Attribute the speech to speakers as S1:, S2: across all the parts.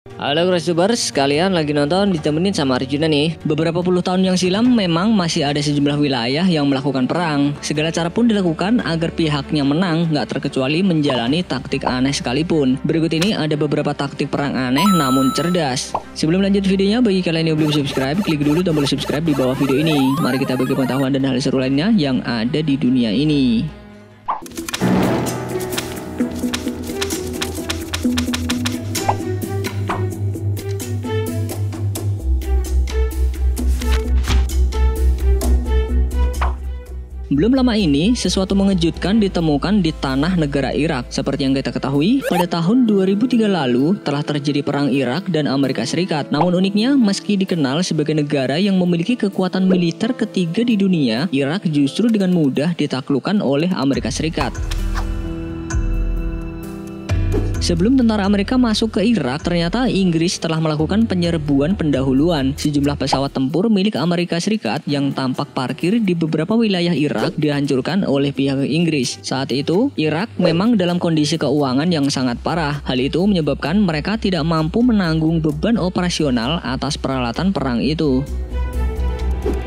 S1: Halo Grasubers, kalian lagi nonton ditemenin sama Arjuna nih. Beberapa puluh tahun yang silam memang masih ada sejumlah wilayah yang melakukan perang. Segala cara pun dilakukan agar pihaknya menang, nggak terkecuali menjalani taktik aneh sekalipun. Berikut ini ada beberapa taktik perang aneh namun cerdas. Sebelum lanjut videonya, bagi kalian yang belum subscribe, klik dulu tombol subscribe di bawah video ini. Mari kita bagi pengetahuan dan hal seru lainnya yang ada di dunia ini. Belum lama ini, sesuatu mengejutkan ditemukan di tanah negara Irak. Seperti yang kita ketahui, pada tahun 2003 lalu telah terjadi perang Irak dan Amerika Serikat. Namun uniknya, meski dikenal sebagai negara yang memiliki kekuatan militer ketiga di dunia, Irak justru dengan mudah ditaklukkan oleh Amerika Serikat. Sebelum tentara Amerika masuk ke Irak, ternyata Inggris telah melakukan penyerbuan pendahuluan. Sejumlah pesawat tempur milik Amerika Serikat yang tampak parkir di beberapa wilayah Irak dihancurkan oleh pihak Inggris. Saat itu, Irak memang dalam kondisi keuangan yang sangat parah. Hal itu menyebabkan mereka tidak mampu menanggung beban operasional atas peralatan perang itu.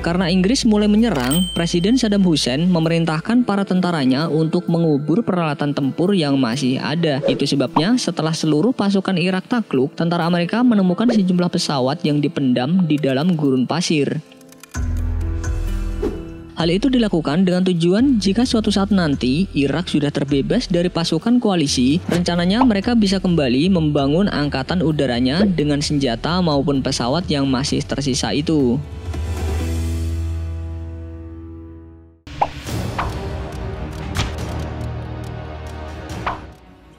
S1: Karena Inggris mulai menyerang, Presiden Saddam Hussein memerintahkan para tentaranya untuk mengubur peralatan tempur yang masih ada. Itu sebabnya setelah seluruh pasukan Irak takluk, tentara Amerika menemukan sejumlah pesawat yang dipendam di dalam gurun pasir. Hal itu dilakukan dengan tujuan jika suatu saat nanti Irak sudah terbebas dari pasukan koalisi, rencananya mereka bisa kembali membangun angkatan udaranya dengan senjata maupun pesawat yang masih tersisa itu.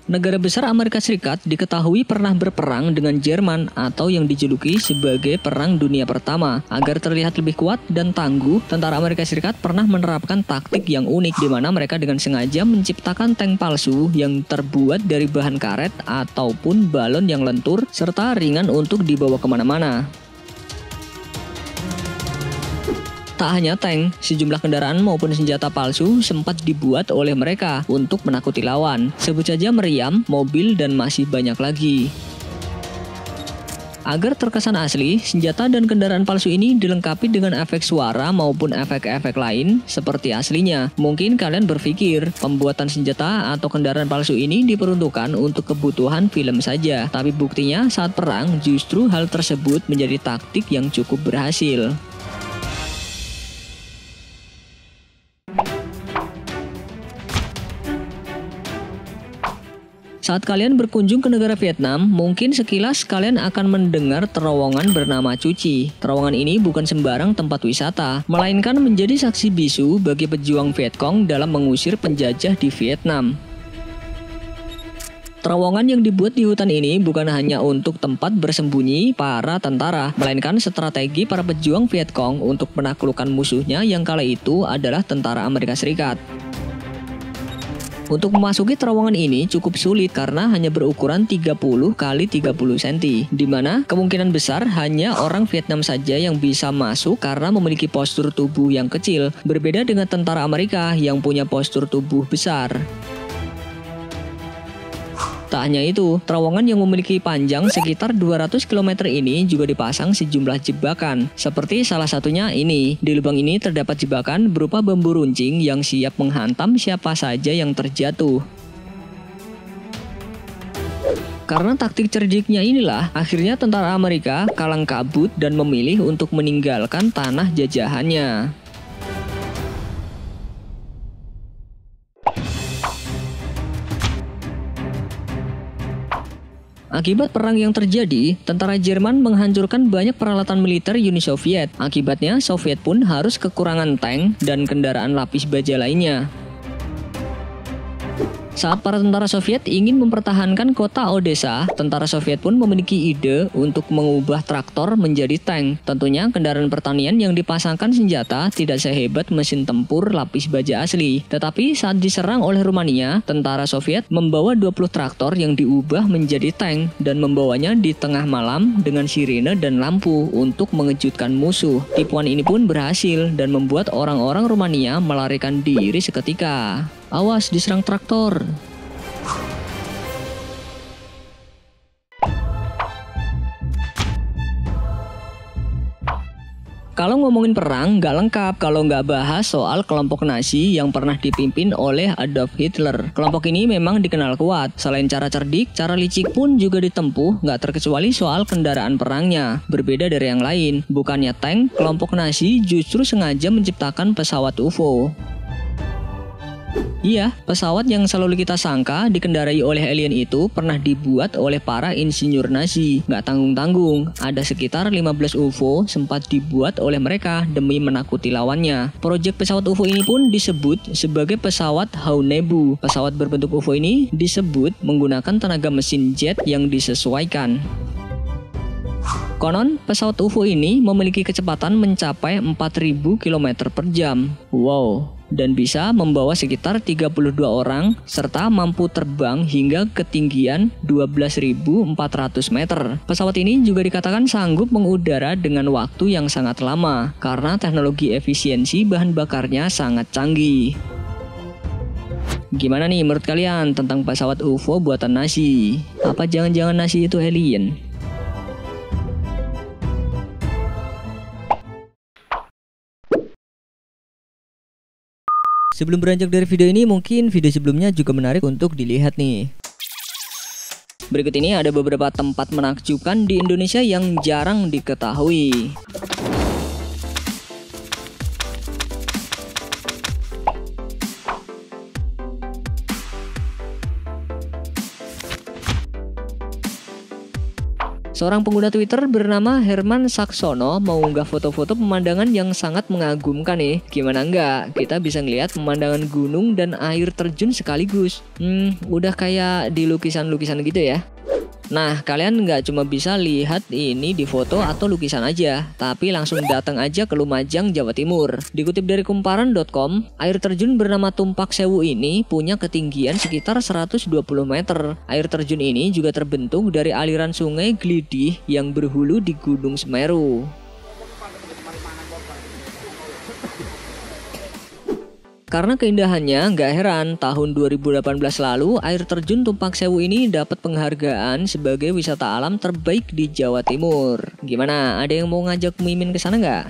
S1: Negara besar Amerika Serikat diketahui pernah berperang dengan Jerman atau yang dijuluki sebagai Perang Dunia Pertama. Agar terlihat lebih kuat dan tangguh, tentara Amerika Serikat pernah menerapkan taktik yang unik di mana mereka dengan sengaja menciptakan tank palsu yang terbuat dari bahan karet ataupun balon yang lentur serta ringan untuk dibawa kemana-mana. Tak hanya tank, sejumlah kendaraan maupun senjata palsu sempat dibuat oleh mereka untuk menakuti lawan. Sebut saja meriam, mobil, dan masih banyak lagi. Agar terkesan asli, senjata dan kendaraan palsu ini dilengkapi dengan efek suara maupun efek-efek lain seperti aslinya. Mungkin kalian berpikir, pembuatan senjata atau kendaraan palsu ini diperuntukkan untuk kebutuhan film saja. Tapi buktinya saat perang justru hal tersebut menjadi taktik yang cukup berhasil. Saat kalian berkunjung ke negara Vietnam, mungkin sekilas kalian akan mendengar terowongan bernama Cuci. Terowongan ini bukan sembarang tempat wisata, melainkan menjadi saksi bisu bagi pejuang Viet Cong dalam mengusir penjajah di Vietnam. Terowongan yang dibuat di hutan ini bukan hanya untuk tempat bersembunyi para tentara, melainkan strategi para pejuang Viet Cong untuk menaklukkan musuhnya yang kala itu adalah tentara Amerika Serikat. Untuk memasuki terowongan ini cukup sulit karena hanya berukuran 30 x 30 cm, di mana kemungkinan besar hanya orang Vietnam saja yang bisa masuk karena memiliki postur tubuh yang kecil, berbeda dengan tentara Amerika yang punya postur tubuh besar. Tak hanya itu, terowongan yang memiliki panjang sekitar 200 km ini juga dipasang sejumlah jebakan. Seperti salah satunya ini. Di lubang ini terdapat jebakan berupa bambu runcing yang siap menghantam siapa saja yang terjatuh. Karena taktik cerdiknya inilah, akhirnya tentara Amerika kalang kabut dan memilih untuk meninggalkan tanah jajahannya. Akibat perang yang terjadi, tentara Jerman menghancurkan banyak peralatan militer Uni Soviet. Akibatnya, Soviet pun harus kekurangan tank dan kendaraan lapis baja lainnya. Saat para tentara Soviet ingin mempertahankan kota Odessa, tentara Soviet pun memiliki ide untuk mengubah traktor menjadi tank. Tentunya kendaraan pertanian yang dipasangkan senjata tidak sehebat mesin tempur lapis baja asli. Tetapi saat diserang oleh Rumania, tentara Soviet membawa 20 traktor yang diubah menjadi tank dan membawanya di tengah malam dengan sirine dan lampu untuk mengejutkan musuh. Tipuan ini pun berhasil dan membuat orang-orang Rumania melarikan diri seketika. Awas diserang traktor. Kalau ngomongin perang, nggak lengkap kalau nggak bahas soal kelompok Nazi yang pernah dipimpin oleh Adolf Hitler. Kelompok ini memang dikenal kuat. Selain cara cerdik, cara licik pun juga ditempuh, nggak terkecuali soal kendaraan perangnya. Berbeda dari yang lain, bukannya tank, kelompok Nazi justru sengaja menciptakan pesawat UFO. Iya, pesawat yang selalu kita sangka dikendarai oleh alien itu pernah dibuat oleh para insinyur Nazi. Nggak tanggung-tanggung, ada sekitar 15 UFO sempat dibuat oleh mereka demi menakuti lawannya. Proyek pesawat UFO ini pun disebut sebagai pesawat Haunebu. Pesawat berbentuk UFO ini disebut menggunakan tenaga mesin jet yang disesuaikan. Konon, pesawat UFO ini memiliki kecepatan mencapai 4.000 km per jam. Wow, dan bisa membawa sekitar 32 orang serta mampu terbang hingga ketinggian 12.400 meter. Pesawat ini juga dikatakan sanggup mengudara dengan waktu yang sangat lama karena teknologi efisiensi bahan bakarnya sangat canggih. Gimana nih menurut kalian tentang pesawat UFO buatan Nazi? Apa jangan-jangan Nazi itu alien? Sebelum beranjak dari video ini, mungkin video sebelumnya juga menarik untuk dilihat nih. Berikut ini ada beberapa tempat menakjubkan di Indonesia yang jarang diketahui. Seorang pengguna Twitter bernama Herman Saksono mengunggah foto-foto pemandangan yang sangat mengagumkan nih. Gimana enggak? Kita bisa ngelihat pemandangan gunung dan air terjun sekaligus. Udah kayak di lukisan-lukisan gitu ya. Nah, kalian nggak cuma bisa lihat ini di foto atau lukisan aja, tapi langsung datang aja ke Lumajang, Jawa Timur. Dikutip dari kumparan.com, air terjun bernama Tumpak Sewu ini punya ketinggian sekitar 120 meter. Air terjun ini juga terbentuk dari aliran sungai Glidih yang berhulu di Gunung Semeru. Karena keindahannya, nggak heran tahun 2018 lalu air terjun Tumpak Sewu ini dapat penghargaan sebagai wisata alam terbaik di Jawa Timur. Gimana? Ada yang mau ngajak Mimin ke sana nggak?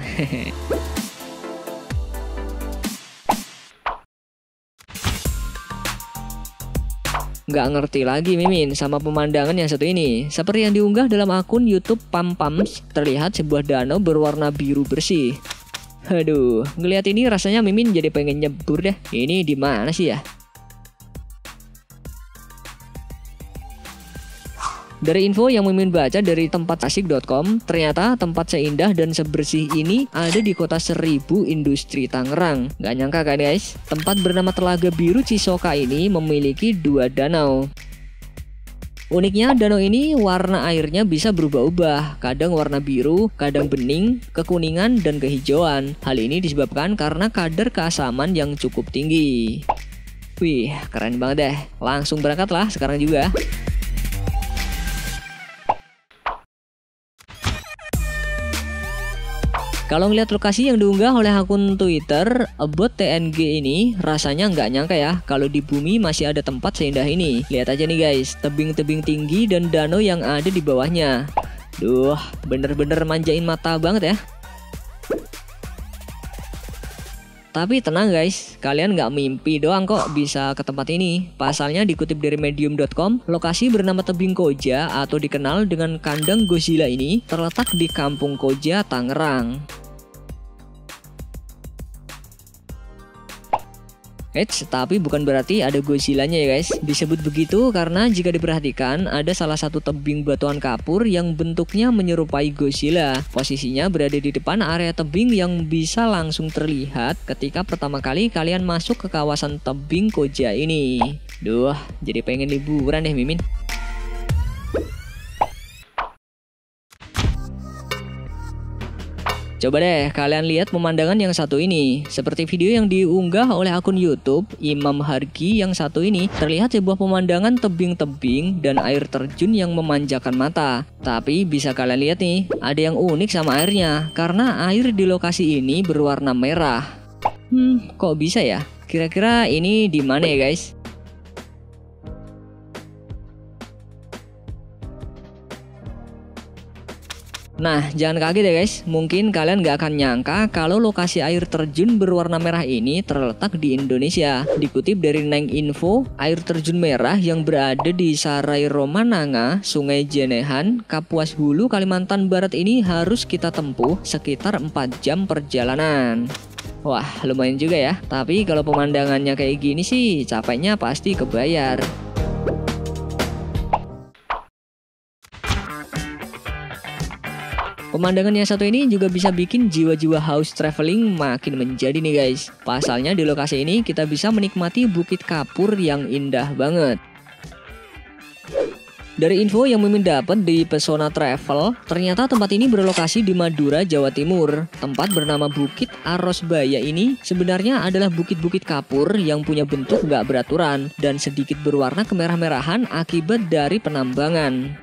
S1: Nggak ngerti lagi Mimin sama pemandangan yang satu ini. Seperti yang diunggah dalam akun YouTube Pampams, terlihat sebuah danau berwarna biru bersih. Aduh, ngelihat ini rasanya Mimin jadi pengen nyebur deh. Ini di mana sih ya? Dari info yang Mimin baca dari tempatasik.com, ternyata tempat seindah dan sebersih ini ada di kota 1000 industri Tangerang. Gak nyangka kan guys? Tempat bernama Telaga Biru Cisoka ini memiliki 2 danau. Uniknya danau ini warna airnya bisa berubah-ubah, kadang warna biru, kadang bening, kekuningan, dan kehijauan. Hal ini disebabkan karena kadar keasaman yang cukup tinggi. Wih, keren banget deh. Langsung berangkatlah sekarang juga. Kalau ngeliat lokasi yang diunggah oleh akun Twitter @TNG ini, rasanya nggak nyangka ya kalau di bumi masih ada tempat seindah ini. Lihat aja nih guys, tebing-tebing tinggi dan danau yang ada di bawahnya. Duh, bener-bener manjain mata banget ya. Tapi tenang guys, kalian nggak mimpi doang kok bisa ke tempat ini. Pasalnya dikutip dari medium.com, lokasi bernama Tebing Koja atau dikenal dengan kandang Godzilla ini terletak di Kampung Koja, Tangerang. Tapi bukan berarti ada Godzilla-nya ya guys. Disebut begitu karena jika diperhatikan ada salah satu tebing batuan kapur yang bentuknya menyerupai Godzilla. Posisinya berada di depan area tebing yang bisa langsung terlihat ketika pertama kali kalian masuk ke kawasan Tebing Koja ini. Duh, jadi pengen liburan deh Mimin. Coba deh kalian lihat pemandangan yang satu ini. Seperti video yang diunggah oleh akun YouTube Imam Hargi yang satu ini, terlihat sebuah pemandangan tebing-tebing dan air terjun yang memanjakan mata. Tapi bisa kalian lihat nih, ada yang unik sama airnya karena air di lokasi ini berwarna merah. Kok bisa ya? Kira-kira ini di mana ya guys? Nah, jangan kaget ya guys, mungkin kalian gak akan nyangka kalau lokasi air terjun berwarna merah ini terletak di Indonesia. Dikutip dari Neng Info, air terjun merah yang berada di Sarai Romananga, Sungai Jenehan, Kapuas Hulu, Kalimantan Barat ini harus kita tempuh sekitar 4 jam perjalanan. Wah, lumayan juga ya, tapi kalau pemandangannya kayak gini sih, capeknya pasti kebayar. Pemandangan yang satu ini juga bisa bikin jiwa-jiwa haus traveling makin menjadi nih guys. Pasalnya di lokasi ini kita bisa menikmati Bukit Kapur yang indah banget. Dari info yang Mimin dapat di Pesona Travel, ternyata tempat ini berlokasi di Madura, Jawa Timur. Tempat bernama Bukit Arosbaya ini sebenarnya adalah bukit-bukit kapur yang punya bentuk gak beraturan dan sedikit berwarna kemerah-merahan akibat dari penambangan.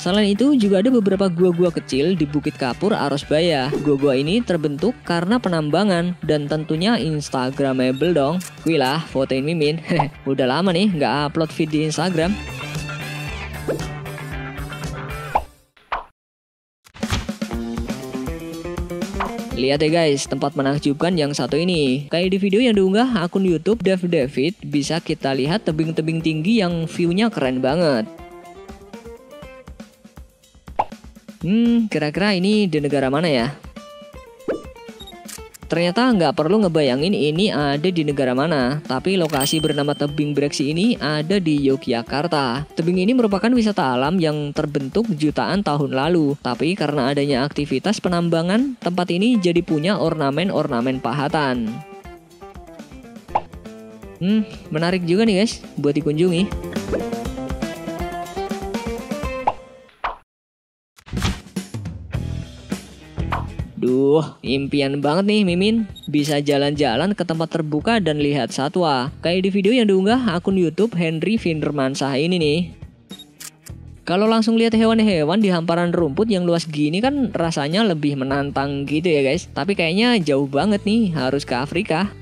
S1: Selain itu juga ada beberapa gua-gua kecil di Bukit Kapur Arosbaya. Gua-gua ini terbentuk karena penambangan dan tentunya instagramable dong. Wih lah, fotoin Mimin. Udah lama nih nggak upload feed di Instagram. Lihat ya guys, tempat menakjubkan yang satu ini. Kayak di video yang diunggah akun YouTube Dev David, bisa kita lihat tebing-tebing tinggi yang view-nya keren banget. Kira-kira ini di negara mana ya? Ternyata nggak perlu ngebayangin ini ada di negara mana, tapi lokasi bernama Tebing Breksi ini ada di Yogyakarta. Tebing ini merupakan wisata alam yang terbentuk jutaan tahun lalu, tapi karena adanya aktivitas penambangan, tempat ini jadi punya ornamen-ornamen pahatan. Menarik juga nih guys, buat dikunjungi. Duh, impian banget nih Mimin, bisa jalan-jalan ke tempat terbuka dan lihat satwa. Kayak di video yang diunggah akun YouTube Henry Findermansah ini nih. Kalau langsung lihat hewan-hewan di hamparan rumput yang luas gini kan rasanya lebih menantang gitu ya guys. Tapi kayaknya jauh banget nih, harus ke Afrika.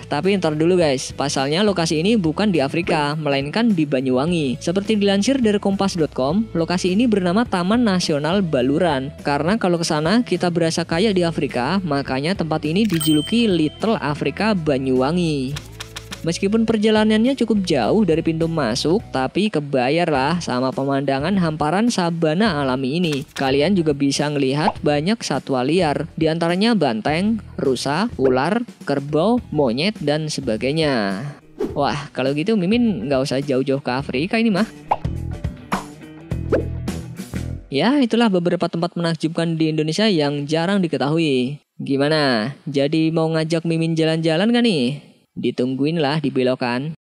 S1: Tapi ntar dulu guys, pasalnya lokasi ini bukan di Afrika, melainkan di Banyuwangi. Seperti dilansir dari kompas.com, lokasi ini bernama Taman Nasional Baluran. Karena kalau kesana kita berasa kayak di Afrika, makanya tempat ini dijuluki Little Afrika Banyuwangi. Meskipun perjalanannya cukup jauh dari pintu masuk, tapi kebayar lah sama pemandangan hamparan sabana alami ini. Kalian juga bisa ngelihat banyak satwa liar, diantaranya banteng, rusa, ular, kerbau, monyet, dan sebagainya. Wah, kalau gitu Mimin nggak usah jauh-jauh ke Afrika ini mah. Ya, itulah beberapa tempat menakjubkan di Indonesia yang jarang diketahui. Gimana? Jadi mau ngajak Mimin jalan-jalan gak nih? Ditungguin lah di belokan.